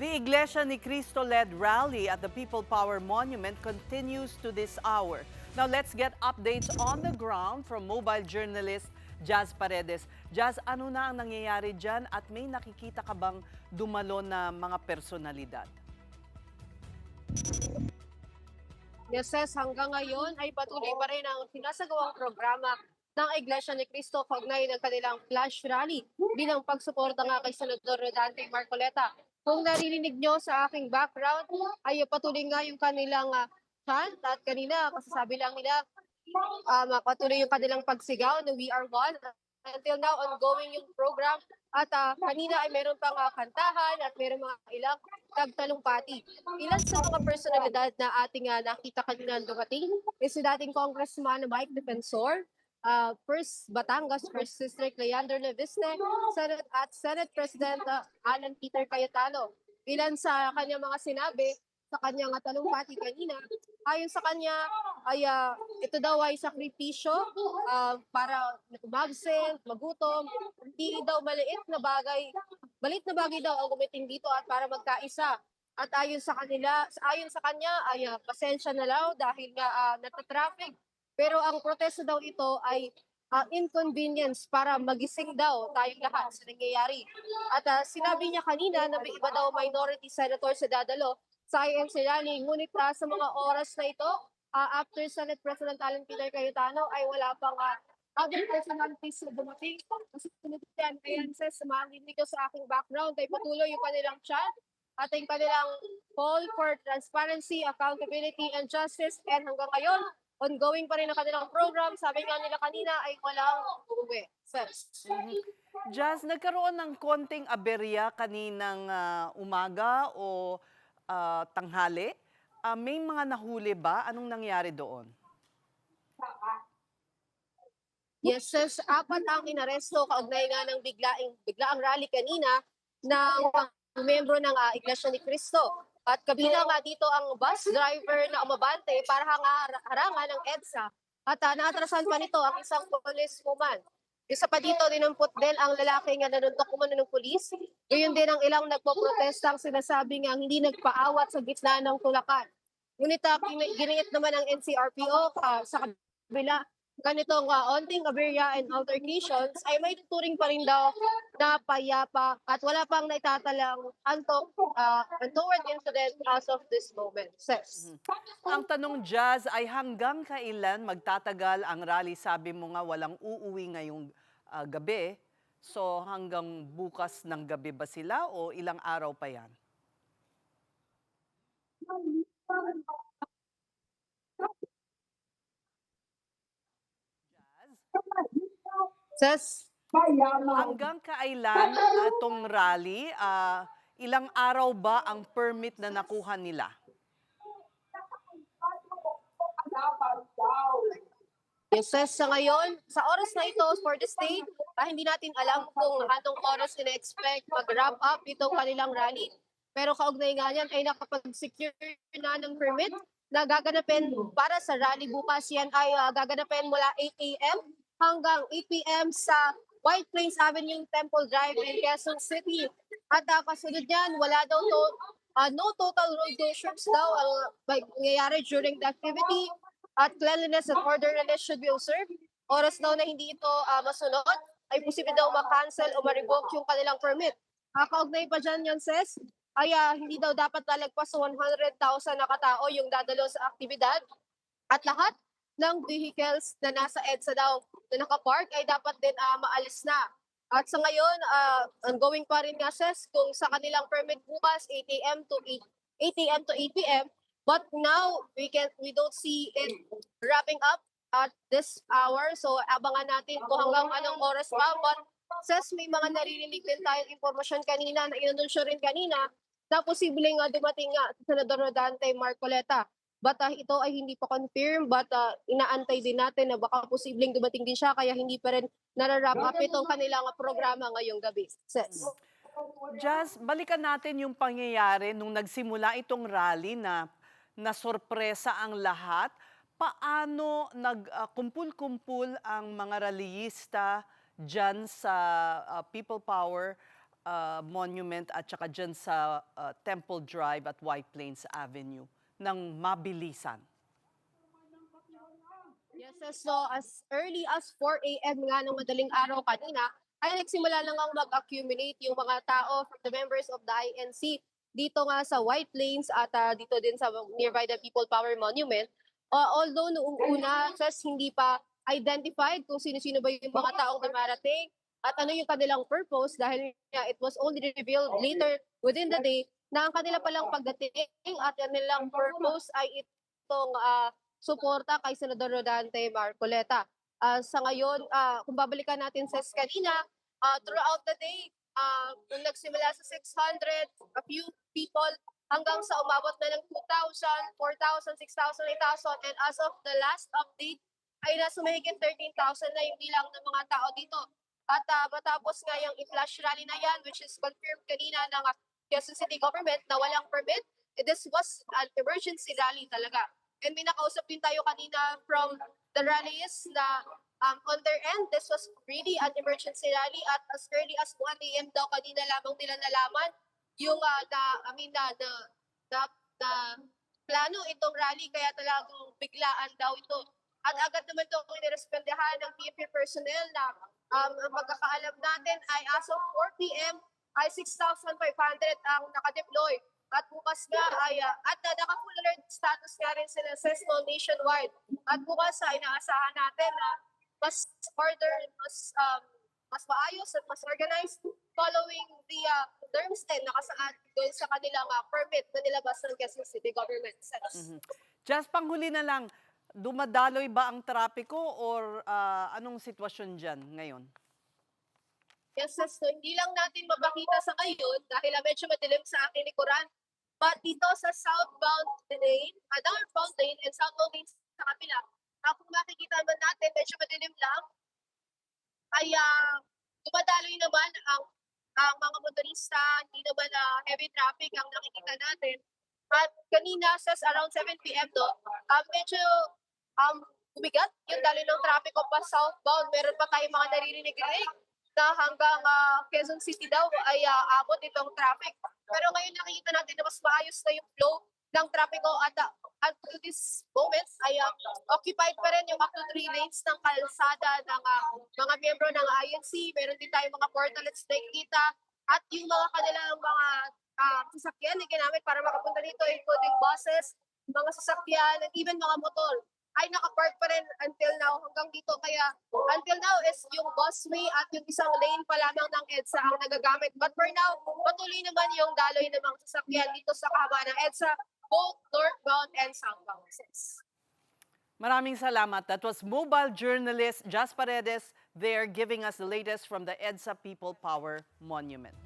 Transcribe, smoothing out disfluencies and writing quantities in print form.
The Iglesia ni Cristo-led rally at the People Power Monument continues to this hour. Now let's get updates on the ground from mobile journalist Jazz Paredes. Jazz, ano na ang nangyayari dyan at may nakikita ka bang dumalo na mga personalidad? Yes, sis, hanggang ngayon ay patuloy pa rin ang sinasagawang programa ng Iglesia ni Cristo kaugnay ng kanilang flash rally bilang pagsuporta nga kay Senador Rodante Marcoleta. Kung naririnig nyo sa aking background, ay patuloy nga yung kanilang chant at kanina kasasabi lang nila patuloy yung kanilang pagsigaw na We Are One. Until now, ongoing yung program. At kanina ay meron pang kantahan at meron mga ilang tagtalumpati. Ilan sa mga personalidad na ating nakita kanina dumating is si dating Congressman Mike Defensor, First Batangas, First District Leander Leviste, Senate President Alan Peter Cayetano. Ilan sa kanyang mga sinabi sa kanyang talumpati kanina, ayon sa kanya ay ito daw ay sakripisyo para umabsent, magutom, hindi daw maliit na bagay daw ang gumiting dito at para magkaisa. At ayon sa kanya ay pasensya na daw dahil nga natatraffic. Pero ang protesto daw ito ay inconvenience para magising daw tayong lahat sa nangyayari. At sinabi niya kanina na may iba daw minority senator sa dadalo sa IMC rally. Ngunit sa mga oras na ito, after Senate President Alan Peter Cayetano ay wala pang other personalities na dumating. Kasi sunod yan, ayan sis, marinig ko sa aking background ay patuloy yung kanilang chat at yung kanilang call for transparency, accountability, and justice. And hanggang ngayon, ongoing pa rin ang kanilang program. Sabi nga nila kanina ay walang uuwi. Sis. Jazz, nagkaroon ng konting aberya kaninang umaga o tanghali. May mga nahuli ba? Anong nangyari doon? Yes, sis, apat ang inaresto kaugnay nga ng biglaang rally kanina ng mga membro ng Iglesia ni Cristo. At kabilang nga dito ang bus driver na umabante para harangan ng EDSA. At naatrasan pa nito ang isang policewoman. Isa pa dito, dinampot din ang lalaki nga nanuntok umano ng pulis. Gayon din ang ilang nagpoprotestang sinasabing ang hindi nagpaawat sa gitna ng tulakan. Ngunit giningit naman ng NCRPO sa kabila ganitong onting aberya and altercations ay may tuturing pa rin daw na payapa at wala pang naitatalang untoward incident as of this moment. Sis. Ang tanong, Jazz, ay hanggang kailan magtatagal ang rally? Sabi mo nga walang uuwi ngayong gabi. So hanggang bukas ng gabi ba sila o ilang araw pa yan? Sis. Hanggang kailan itong rally? Ilang araw ba ang permit na nakuha nila? Yes, sis, sa ngayon, sa oras na ito for the state, hindi natin alam kung anong oras ina-expect mag-wrap up itong kanilang rally. Pero kaugnay nga yan ay nakapag-secure na ng permit na gaganapin para sa rally bukas. Yan ay gaganapin mula 8 a.m. hanggang 8 p.m. sa White Plains Avenue, Temple Drive in Quezon City. At kasunod yan, wala daw no total road closures daw ang nangyayari during the activity. At cleanliness and orderliness should be observed. Oras daw na hindi ito masunod, ay posible daw ma-cancel o ma-revoke yung kanilang permit. Kaugnay pa dyan yun, sis, ay hindi daw dapat lalagpas sa 100,000 na katao yung dadalo sa aktibidad. At lahat ng vehicles na nasa EDSA daw na nakapark ay dapat din maalis na. At sa ngayon, ongoing pa rin nga, sis, kung sa kanilang permit bukas, 8 a.m. to 8 p.m., but now, we don't see it wrapping up at this hour. So, abangan natin kung hanggang anong oras pa. But, sis, may mga naririnig din tayong impormasyon kanina na inanunsyo rin kanina na posibleng dumating nga si Senador Rodante Marcoleta. But ito ay hindi pa confirm, but inaantay din natin na baka posibleng dumating din siya kaya hindi pa rin nara-wrap up itong kanilang programa ngayong gabi. Sis. Jazz, balikan natin yung pangyayari nung nagsimula itong rally na sorpresa ang lahat. Paano nagkumpul-kumpul ang mga rallyista dyan sa People Power Monument at saka dyan sa Temple Drive at White Plains Avenue ng mabilisan? Yes, so as early as 4 a.m. nga ng madaling araw kanina, ay nagsimula na ngang mag-accumulate yung mga tao from the members of the INC dito nga sa White Plains at dito din sa nearby the People Power Monument. Although noong una, just hindi pa identified kung sino-sino ba yung mga taong dumarating at ano yung kanilang purpose dahil nga it was only revealed later within the day na ang kanila palang pagdating at kanilang purpose ay itong suporta kay Senador Rodante Marcoleta. Sa ngayon, kung babalikan natin sa kanina, throughout the day, nung nagsimula sa 600, a few people, hanggang sa umabot na ng 2,000, 4,000, 6,000, 8,000, and as of the last update, ay nasa mahigit 13,000 na yung bilang ng mga tao dito. At matapos nga yung i-flash rally na yan, which is confirmed kanina ng Quezon City Government na walang permit, this was an emergency rally talaga. And may nakausap din tayo kanina from the rallies na on their end, this was really an emergency rally at as early as 1 a.m. daw kanina lamang nila nalaman yung na plano itong rally kaya talagang biglaan daw ito. At agad naman ito inirespondehan ng PNP personnel na ang pagkakaalam natin ay as of 4 p.m. ay 6,500 ang nakadeploy. At bukas nga ay naka-full alert status nga rin sila CESCO nationwide. At bukas ay inaasahan natin na mas order, mas maayos at mas organized following the terms din nakasaad doon sa kanilang permit na nilabas ng Quezon City Government. Just panghuli na lang, dumadaloy ba ang trapiko or anong sitwasyon dyan ngayon? Yes, so hindi lang natin mabakita sa ngayon dahil medyo madilim sa aking likuran. But dito sa southbound lane, northbound lane and southbound lane sa kapila, kung makikita man natin, medyo madilim lang, ay dumadaloy naman ang mga motorista, hindi naman heavy traffic ang nakikita natin. At kanina, sa around 7 p.m. Medyo bumigat yung daloy ng traffic pa southbound. Meron pa tayong mga naririnig-rinig na hanggang Quezon City daw ay abot itong traffic. Pero ngayon nakikita natin na mas maayos na yung flow ng trapiko at to this moment ay occupied pa rin yung up to 3 lanes ng kalsada ng mga miyembro ng INC. Meron din tayong mga portalets na nakikita at yung mga kanilang mga sasakyan na ginamit para makapunta dito including buses, mga sasakyan at even mga motor ay nakapark pa rin until now hanggang dito. Kaya until now is yung busway at yung isang lane pa lamang ng EDSA ang nagagamit. But for now, patuloy naman yung daloy ng mga sasakyan dito sa kaba ng EDSA, both northbound and southbound. Maraming salamat. That was mobile journalist Jas Paredes there giving us the latest from the EDSA People Power Monument.